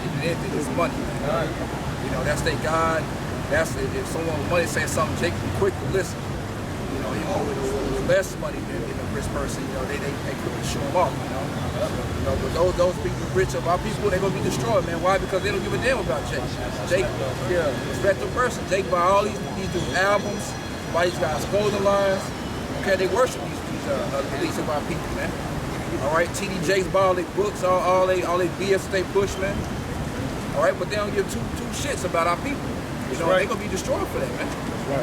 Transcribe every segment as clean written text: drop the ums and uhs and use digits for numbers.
than anything is money, man. You know, that's their God. That's if someone with money says something, Jake be quick to listen. You know, even with less money than a rich person, you know, they quick to show them off, you know. You know, but those people rich of our people, they're gonna be destroyed, man. Why? Because they don't give a damn about Jake. Jake, respectable person. Jake buy all these albums, buy these guys' clothing lines. Okay, they worship these elites of our people, man. All right, TD Jakes buy all their books, all they BS they push, man. All right, but they don't give two shits about our people. You know, they're gonna be destroyed for that, man.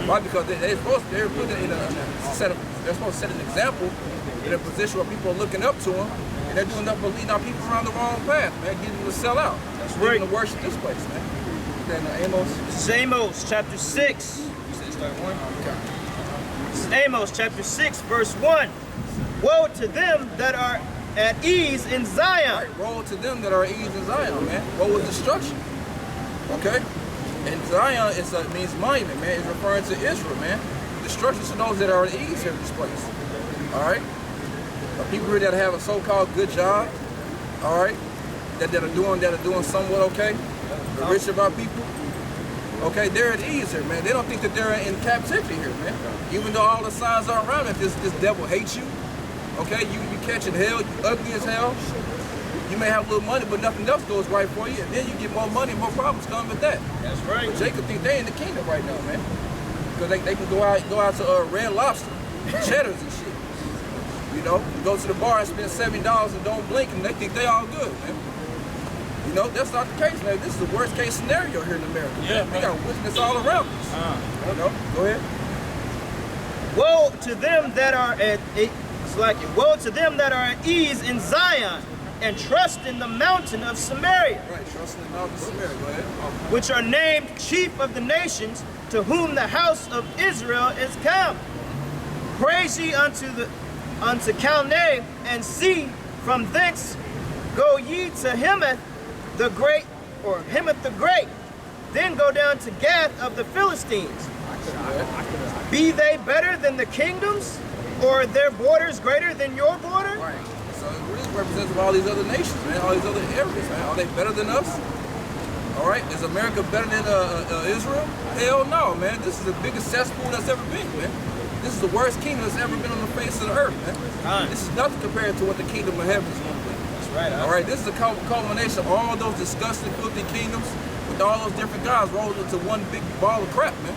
Why? Because they're supposed to set an example in a position where people are looking up to them, and they're doing nothing but leading our people around the wrong path, man, getting them to sell out. That's right. To worship this place, man. Then Amos. This is Amos chapter 6. You said start 1? Okay. This is Amos chapter 6, verse 1. Woe to them that are at ease in Zion. Right. Woe to them that are at ease in Zion, man. Woe with destruction. Okay? And Zion means monument, man. It's referring to Israel, man. Destruction to those that are at ease here in this place. All right? The people here that have a so-called good job, all right, that are doing somewhat okay. The rich of our people, okay, they're at ease here, man. They don't think that they're in captivity here, man. Even though all the signs are around it, this devil hates you. Okay, you catching hell, you ugly as hell. You may have a little money, but nothing else goes right for you, and then you get more money and more problems come with that. That's right. But Jacob think they in the kingdom right now, man. Because they can go out to Red Lobster, Cheddar's and shit. You know, go to the bar and spend $70 and don't blink, and they think they all good, man. You know, that's not the case, man. This is the worst case scenario here in America. Yeah, man. We got witness all around us. You know, go ahead. Woe to them that are woe to them that are at ease in Zion, and trust in the mountain of Samaria. Right, trust in the mountain of Samaria. Go ahead. Which are named chief of the nations, to whom the house of Israel is come. Praise ye unto Calneh, and see from thence go ye to Hamath the great, or Hamath the great. Then go down to Gath of the Philistines. Be they better than the kingdoms, or their borders greater than your border? Right. So it really represents all these other nations, man, all these other areas, man. Are they better than us? All right, is America better than Israel? Hell no, man. This is the biggest cesspool that's ever been, man. This is the worst kingdom that's ever been on the face of the earth, man. This is nothing compared to what the kingdom of heaven is going to be. That's right. All right, this is a culmination of all those disgusting, filthy kingdoms with all those different guys rolled into one big ball of crap, man.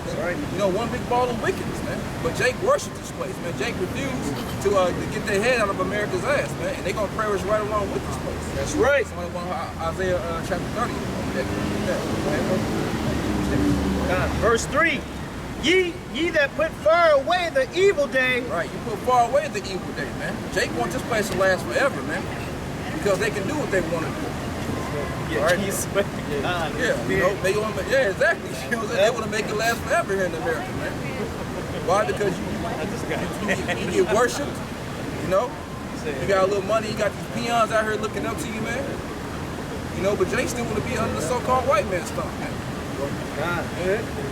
That's right. You know, one big ball of wickedness, man. But Jake worshipped this place, man. Jake refused to get their head out of America's ass, man. And they're going to perish right along with this place. That's right. Somebody want Isaiah chapter 30. Verse 3. Ye that put far away the evil day. Right, you put far away the evil day, man. Jake wants this place to last forever, man. Because they can do what they want to do. Yeah, right? Yeah, you know, yeah, exactly. You know, they want to make it last forever here in America, man. Why? Because you get worshipped, you know. You got a little money, you got these peons out here looking up to you, man. You know, but Jake still want to be under the so-called white man's thumb, man.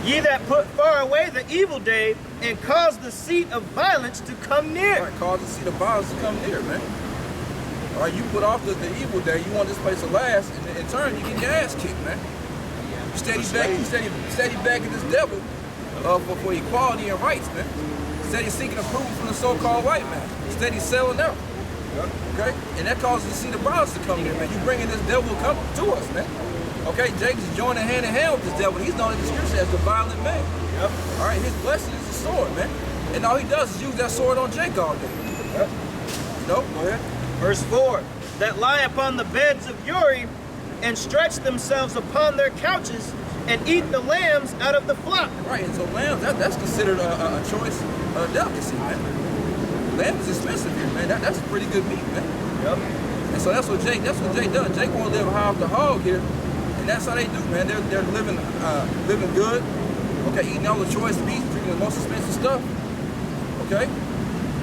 Ye that put far away the evil day, and cause the seat of violence to come near. Right, cause the seat of violence to come near, man. All right, you put off the evil day, you want this place to last, and in turn, you get your ass kicked, man. You steady begging this devil for equality and rights, man. Steady seeking approval from the so-called white man. Steady selling out. Okay? And that causes the seat of violence to come near, man. You bringing this devil come to us, man. Okay, Jake is joining hand in hand with this devil. He's known in the scripture as the violent man. Yep. All right, his blessing is the sword, man. And all he does is use that sword on Jake all day. Yep. You know, go ahead. Verse 4, that lie upon the beds of Uri, and stretch themselves upon their couches, and eat the lambs out of the flock. Right, and so lambs, that's considered a choice delicacy, man. Lamb is expensive here, man. That's pretty good meat, man. Yep. And so that's what Jake does. Jake won't live high off the hog here. And that's how they do, man. They're living good. Okay, eating all the choice meat, drinking the most expensive stuff. Okay?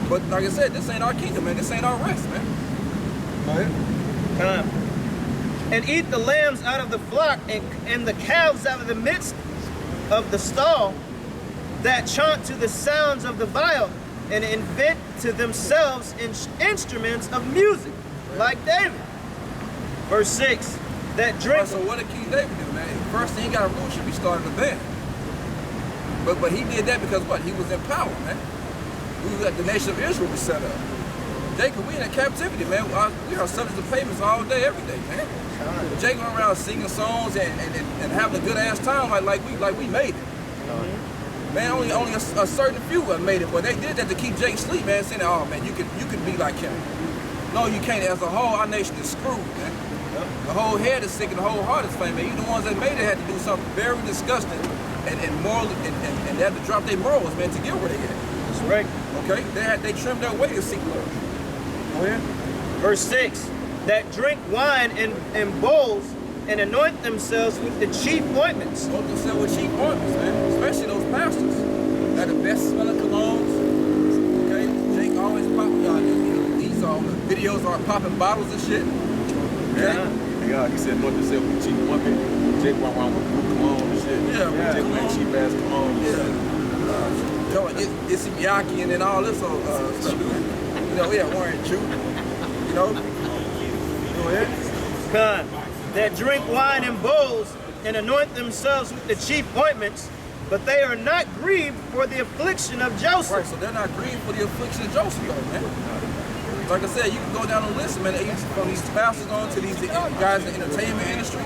But like I said, this ain't our kingdom, man. This ain't our rest, man. Go ahead. And eat the lambs out of the flock, and the calves out of the midst of the stall, that chaunt to the sounds of the viol, and invent to themselves instruments of music, like David. Verse 6. that drink. So what did King David do, man? First thing he got a rulership, he started a band. But he did that because what? He was in power, man. The nation of Israel was set up. Jacob, we in captivity, man. We are subject to payments all day, every day, man. Jacob went around singing songs and having a good ass time like we made it. Man, only a certain few made it, but they did that to keep Jake asleep, man, saying, oh man, you could be like him. No, you can't. As a whole, our nation is screwed, man. The whole head is sick and the whole heart is faint, man. You the ones that made it had to do something very disgusting and moral and they had to drop their morals, man, to get where they at. That's right. Okay? They trimmed their way to seek Lord. Go ahead. Verse 6, that drink wine in bowls and anoint themselves with the chief ointments. Anoint themselves with chief ointments, man. Especially those pastors. Got the best smelling colognes. Okay? Jake always popping, these videos are popping bottles and shit. Yeah, he said anoint themselves with cheap ointment. Jake went around with cologne and shit. Yeah. Jake went cheap ass cologne. It's Miyake and then all this stuff. Wearing Jew. Go ahead. That drink wine in bowls and anoint themselves with the chief ointments, but they are not grieved for the affliction of Joseph. Right, so they're not grieved for the affliction of Joseph, man. Like I said, you can go down the list, man, from these pastors on to these guys in the entertainment industry,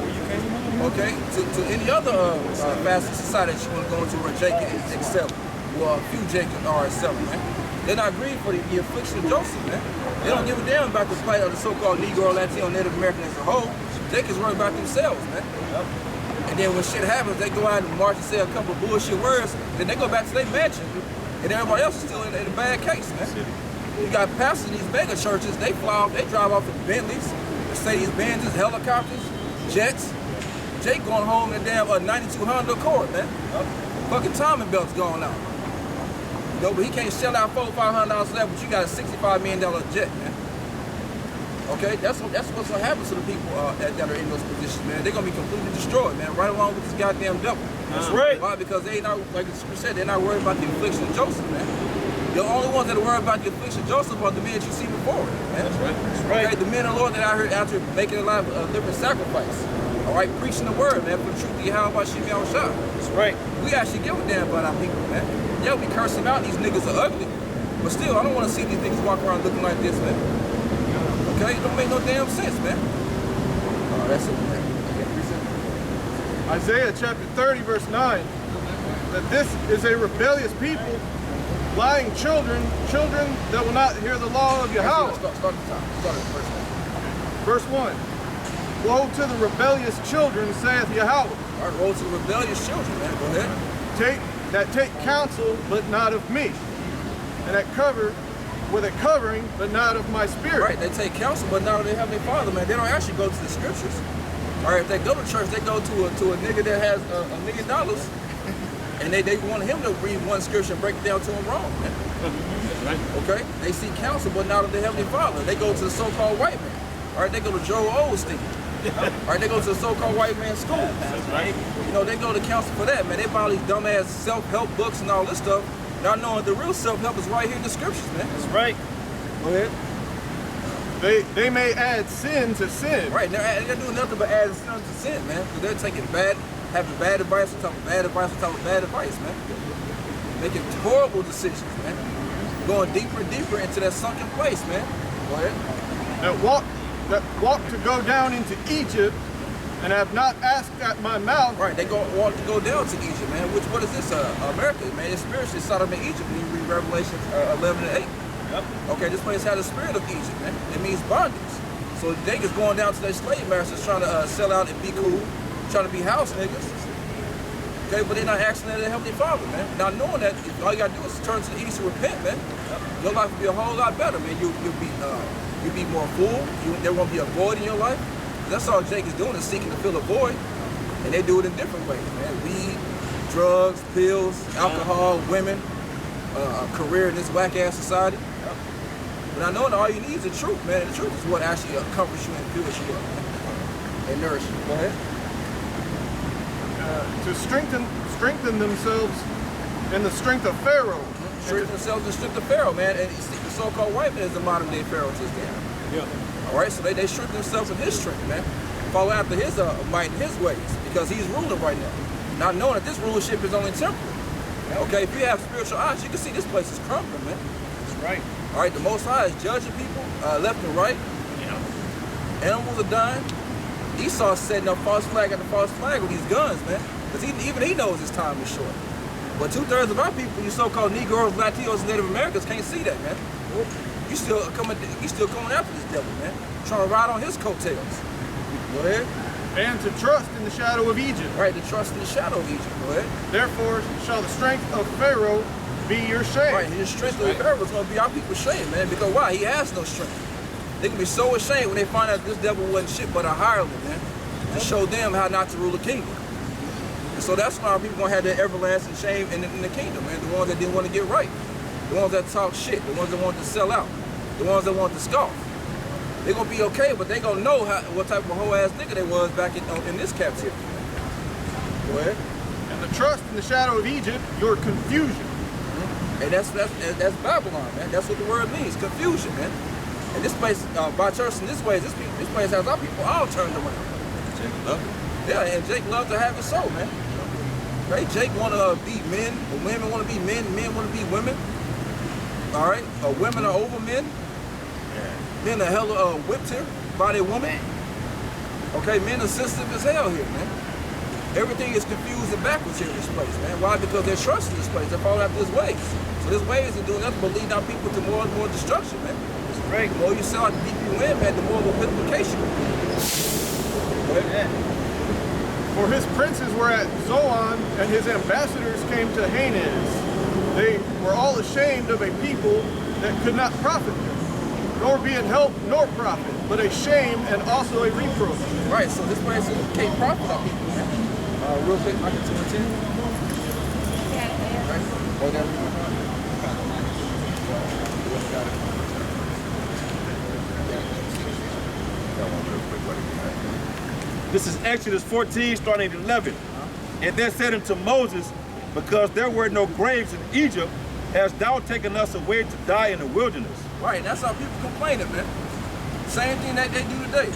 okay, to any other facet of society that you want to go into where Jacob is excelling. Well, a few Jacobs are excelling, man. They're not grieved for the affliction of Joseph, man. They don't give a damn about the plight of the so-called Negro, Latino, Native American as a whole. Jacobs worry about themselves, man. And then when shit happens, they go out and march and say a couple of bullshit words, then they go back to their mansion, and everybody else is still in a bad case, man. You got pastors in these mega churches, they drive off in Bentleys, Mercedes-Benzes, helicopters, jets. Jake going home in a damn 92 Honda Accord, man. Fucking timing belt's going out. But he can't shell out $400-500 for that, but you got a $65 million jet, man. Okay, that's what's gonna happen to the people that are in those positions, man. They're gonna be completely destroyed, man, right along with this goddamn devil. That's right. Why? Because they not, like the scripture said, they're not worried about the affliction of Joseph, man. The only ones that are worried about the affliction of Joseph are the men that you see before, man. That's right. That's right. Okay, the men of the Lord that out here after making a life a living sacrifice. All right, preaching the word, man, for the truth be how about Shimei on shot. That's right. We actually give a damn about our people, man. Yeah, we curse them out, these niggas are ugly. But still, I don't want to see these niggas walk around looking like this, man. Okay, it don't make no damn sense, man. Oh, that's it, man. Isaiah chapter 30, verse 9, that this is a rebellious people, lying children that will not hear the law of Yahweh. Start at the top. Start at the first one. Verse 1, woe to the rebellious children, saith Yahweh. All right, woe to the rebellious children, man. Go ahead. Take counsel, but not of me, and that cover with a covering, but not of my spirit. Right, they take counsel, but not of their Heavenly Father, man. They don't actually go to the scriptures. All right, if they go to church, they go to a nigga that has $1 million, and they want him to read one scripture and break it down to him wrong, man. Right. Okay? They seek counsel, but not of the Heavenly Father. They go to the so-called white man. All right, they go to Joel Osteen. All right, they go to the so-called white man school. That's right. You know, they go to counsel for that, man. They buy all these dumbass self-help books and all this stuff, not knowing the real self-help is right here in the scriptures, man. That's right. Go ahead. They may add sin to sin. Right, they're doing nothing but adding sin to sin, man. Because they're taking having bad advice on top of bad advice on top of bad advice, man. Making horrible decisions, man. Going deeper and deeper into that sunken place, man. Go ahead. That walk to go down into Egypt, and have not asked at my mouth. Right, they want to go down to Egypt, man. What is this? America, man. It's spiritually Sodom and Egypt when you read Revelation 11 and 8. Yep. Okay, this place had the spirit of Egypt, man. It means bondage. So they just going down to their slave masters trying to sell out and be cool, trying to be house niggas. Okay, but they're not asking their Heavenly Father, man. Now knowing that, all you gotta do is turn to the east and repent, man. Your life will be a whole lot better, man. You'll be more full. There won't be a void in your life. That's all Jake is doing, is seeking to fill a void. And they do it in different ways, man. Weed, drugs, pills, alcohol, women, a career in this whack-ass society. But I know that all you need is the truth, man. And the truth is what actually comforts you and fills you up, man. And nourishes you. Go ahead. To strengthen themselves in the strength of Pharaoh. Strengthen themselves in the strength of Pharaoh, man. And the so-called white man is the modern-day Pharaoh to this day. Yeah. All right, so they strengthen themselves in his strength, man. follow after his might and his ways, because he's ruling right now. Not knowing that this rulership is only temporal. Okay, if you have spiritual eyes, you can see this place is crumbling, man. That's right. All right, the Most High is judging people left and right. Yeah. Animals are dying. Esau's setting up false flag after false flag with these guns, man. Because even he knows his time is short. But 2/3 of our people, you so-called Negroes, Latinos, and Native Americans, can't see that, man. You still coming after this devil, man. Trying to ride on his coattails. Go ahead. And to trust in the shadow of Egypt. Right, to trust in the shadow of Egypt. Go ahead. Therefore shall the strength of Pharaoh be your shame. Right, his strength of Pharaoh is going to be our people's shame, man. Because why? He has no strength. They can be so ashamed when they find out this devil wasn't shit but a hireling, man. To show them how not to rule a kingdom. And so that's why our people going to have their everlasting shame in the kingdom, man. The ones that didn't want to get right. The ones that talk shit. The ones that want to sell out. The ones that want to scoff. They're going to be okay, but they going to know what type of whole-ass nigga they was back in this captivity. Go ahead. And the trust in the shadow of Egypt, your confusion. And that's Babylon, man. That's what the word means, confusion, man. And this place, by church in this way, this place has our people all turned around. Jake love it. Yeah, and Jake loves to have it so, man. Right? Jake want to be men, women want to be men want to be women. All right? Women are over men. Men are hella whipped here by their woman. Okay, men are sensitive as hell here, man. Everything is confused and backwards here in this place, man. Why? Because they're trusting this place. They're following after his ways. So his ways are doing nothing but leading our people to more and more destruction, man. Right. The more you sell out the deep you in, man, the more of a multiplication. Yeah. For his princes were at Zoan, and his ambassadors came to Hanes. They were all ashamed of a people that could not profit them, nor be in help nor profit, but a shame and also a reproach. Right, so this place can't profit our people, man. Real quick, I can 2 and 10. Right. Oh, there. This is Exodus 14, starting at 11. And they said unto Moses, because there were no graves in Egypt, hast thou taken us away to die in the wilderness? Right, that's how people complaining, man. Same thing that they do today.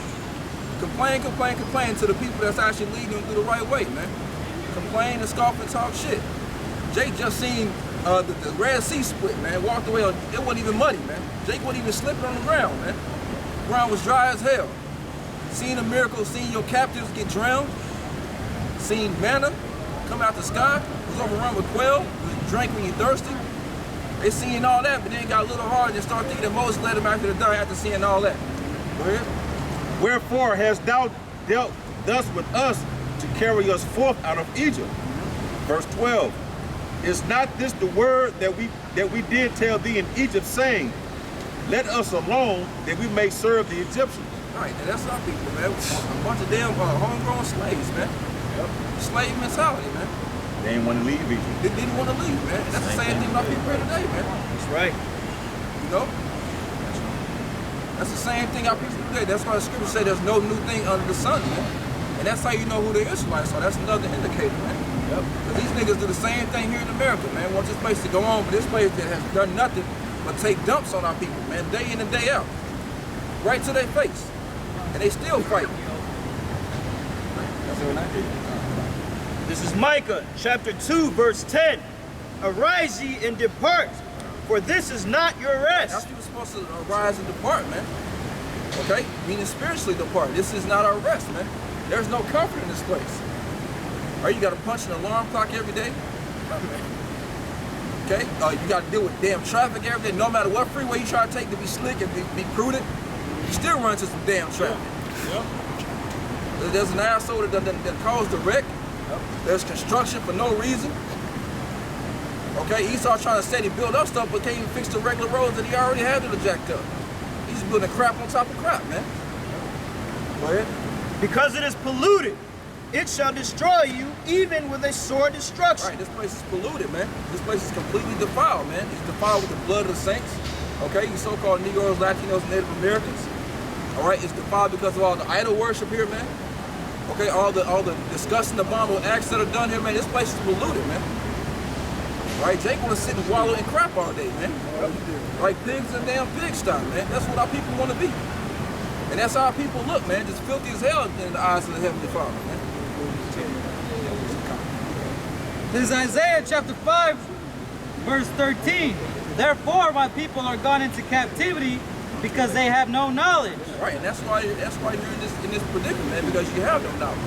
Complain to the people that's actually leading them through the right way, man. Complain and scoff and talk shit. Jake just seen the Red Sea split, man. Walked away on, it wasn't even muddy, man. Jake wasn't even slipping on the ground, man. The ground was dry as hell. Seen a miracle, seen your captives get drowned. Seen manna come out the sky. Was overrun with quail. Was drank when you're thirsty. They seen all that, but then got a little hard and start thinking that Moses led them after to die after seeing all that. Go ahead. Wherefore hast thou dealt thus with us to carry us forth out of Egypt? Verse 12. Is not this the word that we did tell thee in Egypt, saying, let us alone that we may serve the Egyptians? Right, and that's our people, man. A bunch of damn homegrown slaves, man. Slave mentality, man. They didn't want to leave Egypt. They didn't want to leave, man. And that's the same thing about people here today, man. That's right. You know? That's the same thing our people today. That's why the scripture say there's no new thing under the sun, man. And that's how you know who the Israelites are. That's another indicator, man. Yep. Because these niggas do the same thing here in America, man. Want this place to go on, but this place that has done nothing but take dumps on our people, man, day in and day out. Right to their face. And they still fight. This is Micah chapter 2, verse 10. Arise ye and depart, for this is not your rest. That's people supposed to arise and depart, man. Okay? Meaning spiritually depart. This is not our rest, man. There's no comfort in this place. Or you got to punch an alarm clock every day. Okay? You got to deal with damn traffic every day. No matter what freeway you try to take to be slick and be prudent, you still run into some damn traffic. Yep. There's an asshole that caused the wreck. Yep. There's construction for no reason. Okay, Esau trying to say he build up stuff, but can't even fix the regular roads that he already had that are jacked up. He's building crap on top of crap, man. Go ahead. Because it is polluted, it shall destroy you, even with a sore destruction. Right, this place is polluted, man. This place is completely defiled, man. It's defiled with the blood of the saints. Okay, you so-called Negroes, Latinos, and Native Americans. All right, it's defiled because of all the idol worship here, man. Okay, all the disgusting, abominable acts that are done here, man. This place is polluted, man. All right, Jake want to sit and wallow in crap all day, man. Like pigs in a damn pigsty, man. That's what our people want to be. And that's how people look, man. Just filthy as hell in the eyes of the Heavenly Father, man. This is Isaiah chapter 5, verse 13. Therefore my people are gone into captivity because they have no knowledge. Right, and that's why you're in this predicament, man, because you have no knowledge.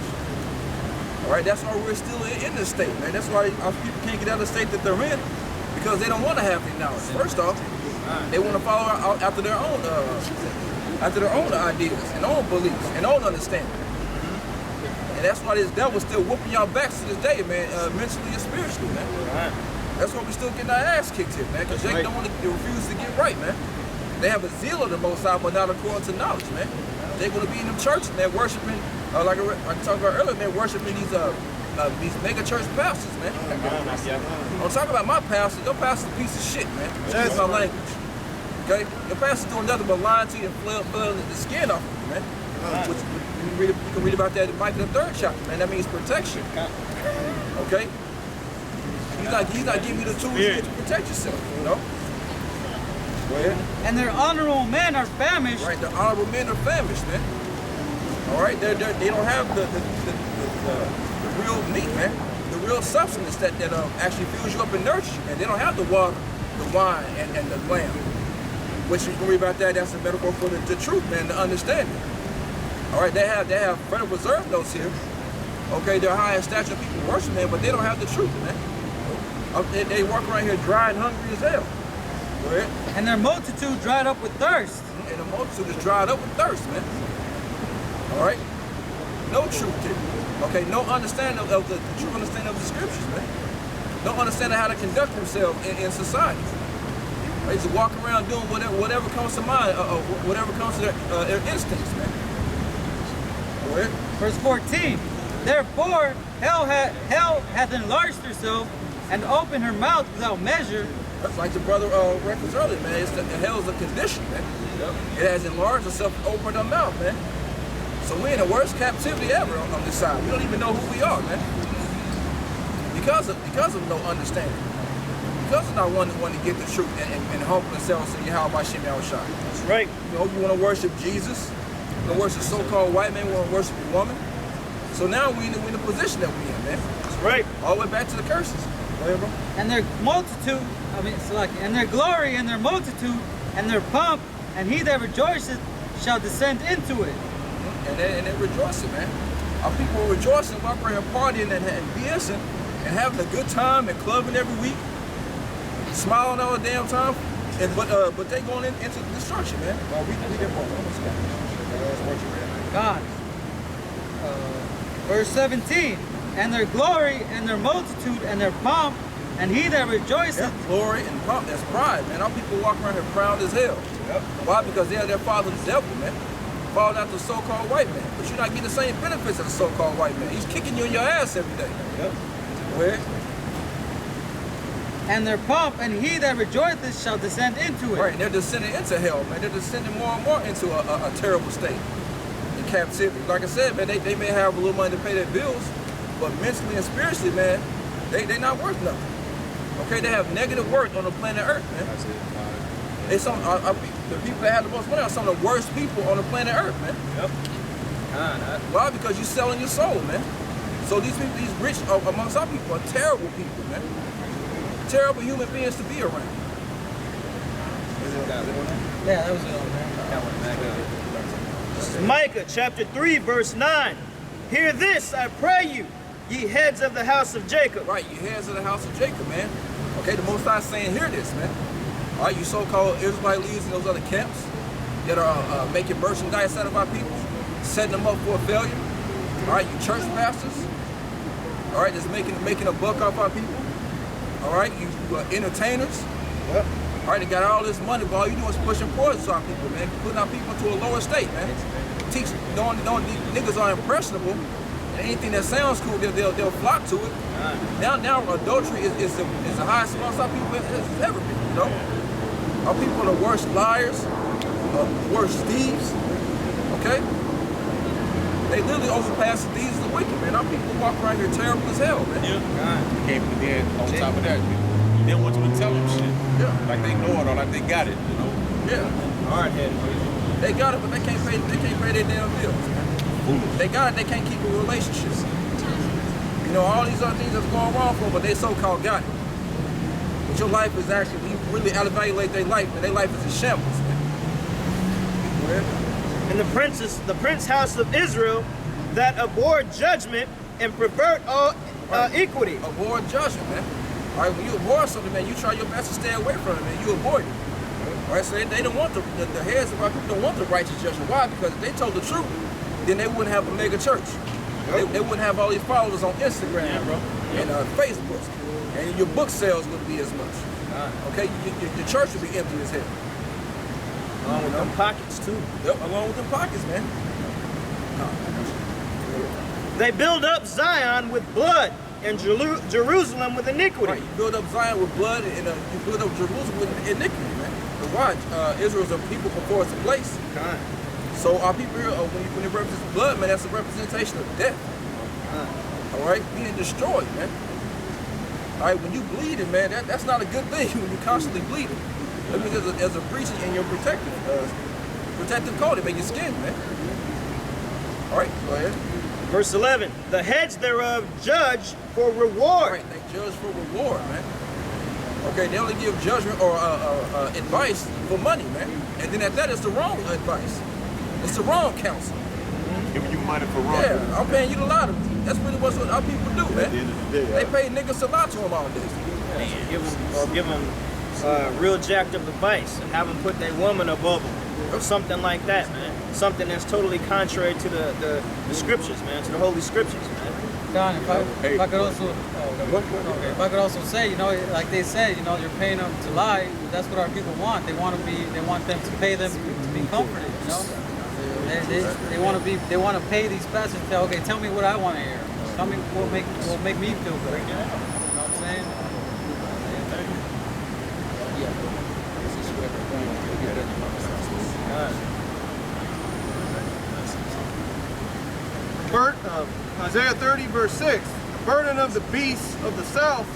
All right, that's why we're still in this state, man. That's why our people can't get out of the state that they're in, because they don't want to have any knowledge. First off, they want to follow after their own ideas and own beliefs and own understanding. And that's why this devil's still whooping y'all backs to this day, man, mentally and spiritually, man. That's why we still getting our ass kicked here, man, because they don't want to refuse to get right, man. They have a zeal of the Most High, but not according to knowledge, man. They're going to be in them churches, man, worshiping, like I talked about earlier, man, worshiping these mega church pastors, man. I'm talking about my pastor. Your pastor's a piece of shit, man. Excuse my language. Okay? Your pastor's doing nothing but lying to you and flailing the skin off of you, man. Which you can read about that in Micah the 3rd chapter, man. That means protection. Okay? He's not giving you the tools to protect yourself, you know? Go ahead. And their honorable men are famished. Right, the honorable men are famished, man. All right, they don't have the real meat, man. The real substance that actually fills you up and nurtures you, man. They don't have the water, the wine, and the lamb. Which you can read about that. That's a metaphor for the truth, man, the understanding. All right, they have Federal Reserve notes here. Okay, they're high in stature people worship, man, but they don't have the truth, man. They walk around here dry and hungry as hell. Go ahead. And their multitude dried up with thirst. And the multitude is dried up with thirst, man. All right? No truth here. Okay, no understanding of the true understanding of the scriptures, man. No understanding how to conduct themselves in society. They just walk around doing whatever comes to mind, whatever comes to their instincts, man. Go ahead. Verse 14. Therefore hell hath enlarged herself and opened her mouth without measure. That's like the brother referenced earlier, man. Hell is a condition, man. It has enlarged itself and opened her mouth, man. So we're in the worst captivity ever on this side. We don't even know who we are, man. Because of no understanding. Because of not wanting to get the truth and humble themselves in Yahweh Hashem Yahushua. That's right. You know, you want to worship Jesus. You want to worship so-called white man. You want to worship a woman. So now we're in the position that we're in, man. That's right. All the way back to the curses. Go ahead, bro. And their multitude, and their glory and their multitude and their pomp, and he that rejoiceth shall descend into it. And they're rejoicing, man. Our people are rejoicing, walking around partying and BSing and having a good time and clubbing every week, smiling all the damn time. But they going into destruction, man. God. Verse 17. And their glory and their multitude and their pomp, and he that rejoiceth. Yep, glory and pomp, that's pride, man. Our people walk around here proud as hell. Yep. Why? Because they are their father the devil, man. Followed after the so-called white man. But you're not getting the same benefits as the so-called white man. He's kicking you in your ass every day. Yep. Where? And their pomp, and he that rejoiceth shall descend into it. Right, and they're descending into hell, man. They're descending more and more into a terrible state. In captivity. Like I said, man, they may have a little money to pay their bills, but mentally and spiritually, man, they're not worth nothing. Okay, they have negative worth on the planet Earth, man. That's it. It's the people that have the most money are some of the worst people on the planet Earth, man. Yep. Why? Because you're selling your soul, man. So these people, these rich amongst our people, are terrible people, man. Terrible human beings to be around. Yeah, that was it. This is Micah chapter 3, verse 9. Hear this, I pray you, ye heads of the house of Jacob. Right, you heads of the house of Jacob, man. Okay, the Most High is saying, hear this, man. All right, you so-called Israelite leaders in those other camps that are making merchandise out of our people, setting them up for a failure. All right, you church pastors. All right, that's making a buck off our people. All right, you entertainers. Yep. All right, they got all this money, but all you do is pushing poison to our people, man. Putting our people into a lower state, man. Knowing niggas are impressionable, and anything that sounds cool, they'll flock to it. Now adultery is the highest amongst our people has ever been, you know? Our people are the worst liars, worst thieves, okay? They literally overpass the thieves and the wicked, man. Our people walk around here terrible as hell, man. Yeah. Then on top of that, they don't want you to tell them shit. Yeah. Like they know it or like they got it, you know? Yeah. Hard-headed. They got it, but they can't pay their damn bills, man. They got it, they can't keep a relationship. You know, all these other things that's going wrong for them, but they so-called got it. But your life is actually, when you really evaluate their life, and their life is a shambles, man. And the prince house of Israel that abhor judgment and pervert all equity. Abhor judgment, man. All right, when you abhor something, man, you try your best to stay away from it, man. You avoid it. All right, so they don't want the heads of our people don't want the righteous judgment. Why? Because if they told the truth, then they wouldn't have a mega church. They wouldn't have all these followers on Instagram, bro, and Facebook, and your book sales wouldn't be as much. Okay, your church would be empty as hell. Along with them pockets too. Yep, along with them pockets, man. They build up Zion with blood and Jerusalem with iniquity. Right, you build up Zion with blood, and you build up Jerusalem with iniquity, man. But watch, Israel's a people before it's a place. So our people here, when it represents blood, man, that's a representation of death. All right, being destroyed, man. All right, when you bleeding, man, that's not a good thing. When you're constantly bleeding, that means there's a breach in your protective coat to make your skin, man. All right, go ahead. Verse 11, the heads thereof judge for reward. All right, they judge for reward, man. Okay, they only give judgment or advice for money, man. And then at that, it's the wrong advice. It's the wrong counsel. Giving you money for wrong. Yeah, I'm paying you the lottery. That's really what our people do, man. At the end of the day, They pay niggas a lot to them all day. Give them real jacked up advice and have them put their woman above them. Or something like that, man. Something that's totally contrary to the scriptures, man, to the holy scriptures, man. Don, if I could also say, you know, like they said, you know, you're paying them to lie. That's what our people want. They want them to pay them to be comforted, you know. They want to pay these pastors and say, okay, tell me what I want to hear. Tell me what will make me feel good. You know what I'm saying? Isaiah 30 verse 6, the burden of the beasts of the south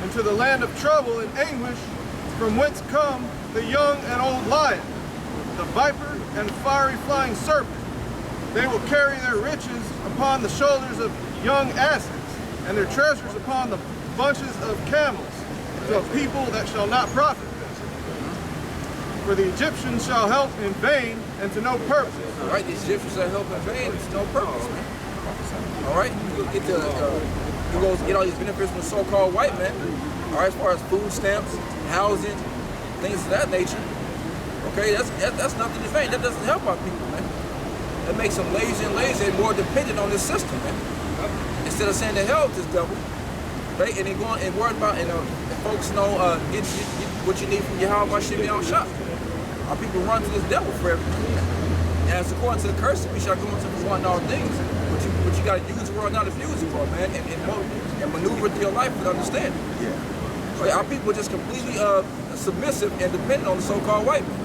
into the land of trouble and anguish, from whence come the young and old lion, the viper and fiery flying serpent. They will carry their riches upon the shoulders of young asses, and their treasures upon the bunches of camels, to a people that shall not profit them. For the Egyptians shall help in vain and to no purpose. All right, the Egyptians shall help in vain and to no purpose, man. All right, you get get all these benefits from the so-called white man. All right, as far as food stamps, housing, things of that nature. Okay, that's nothing to vain. That doesn't help our people, man. That makes them lazy and more dependent on this system, man. Instead of saying the hell with this devil, right? And then going and worried about and focusing on get what you need from your house by shipping your own shop. Our people run to this devil for everything. And as according to the curse, we shall go into the one all things. But you got to use the world, not abuse the world, man, and maneuver through your life with understanding. Yeah. So our people are just completely submissive and dependent on the so-called white man.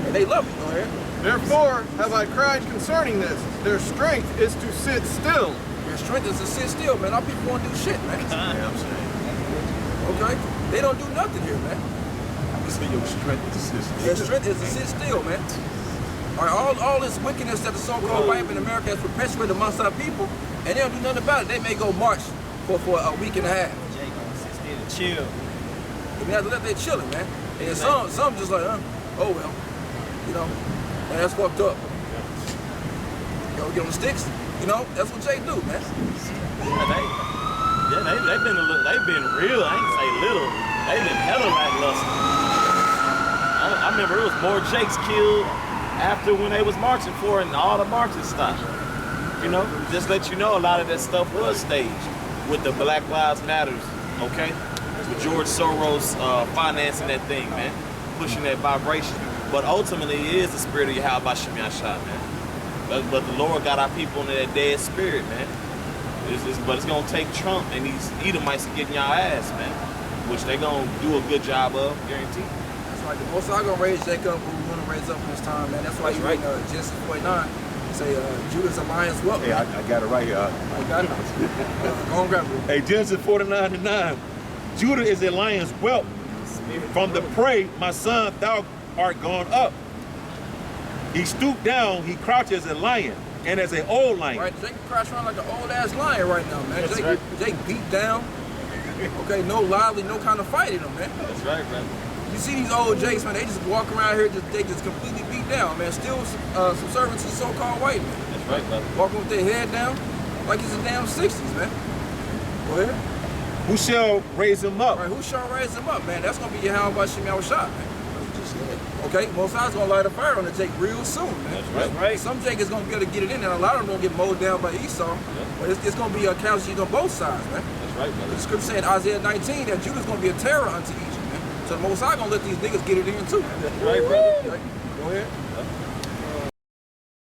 And they love it. Go ahead. Therefore have I cried concerning this. Their strength is to sit still. Their strength is to sit still, man. Our people won't do shit, man. Yeah, I'm saying. Okay? They don't do nothing here, man. Your strength is to sit still. Their strength is to sit still, man. All this wickedness that the so-called white man in America has perpetuated amongst our people, and they don't do nothing about it. They may go march for a week and a half. Jay gonna sit still and chill. And after that, they chilling, man. And some just like, oh well, you know, man, that's fucked up. You know, get on the sticks, you know, that's what Jay do, man. They've been real. I ain't say little. They've been hella lackluster. I remember it was more Jakes killed after when they was marching for it and all the marching stopped. You know, just let you know a lot of that stuff was staged with the Black Lives Matters, okay? With George Soros financing that thing, man, pushing that vibration. But ultimately, it is the spirit of Yahweh Shem Yashai, man. But the Lord got our people in that dead spirit, man. But it's gonna take Trump and these Edomites to get in y'all ass, man, which they gonna do a good job of, guaranteed. That's right. The Most High gonna raise Jacob, who we're gonna raise up in this time, man. That's why you read Genesis 49. Say Judah's alliance well. Hey, I got it right here. I got it. Go on, grab it. Hey, Genesis 49:9. Judah is a lion's whelp. From the prey, my son, thou art gone up. He stooped down, he crouched as a lion, and as an old lion. Right, Jake crouched around like an old ass lion right now, man. That's Jake, right. Jake beat down. Okay, no lively, no kind of fight in him, man. That's right, man. You see these old Jakes, man, they just walk around here, they just completely beat down, man. Still subservient to the so-called white man. That's right, brother. Walking with their head down like it's the damn 60s, man. Go ahead. Who shall raise him up? Right, who shall raise him up, man? That's gonna be your how about Shimei shot, man. Okay, Most High's gonna light a fire on the Jake real soon, man. That's right. Some Jake is gonna be able to get it in, and a lot of them gonna get mowed down by Esau. But it's gonna be a casualty on both sides, man. That's right, brother. The scripture said in Isaiah 19 that Judah's gonna be a terror unto Egypt, man. So the Most High gonna let these niggas get it in too. That's right, brother. Okay, go ahead.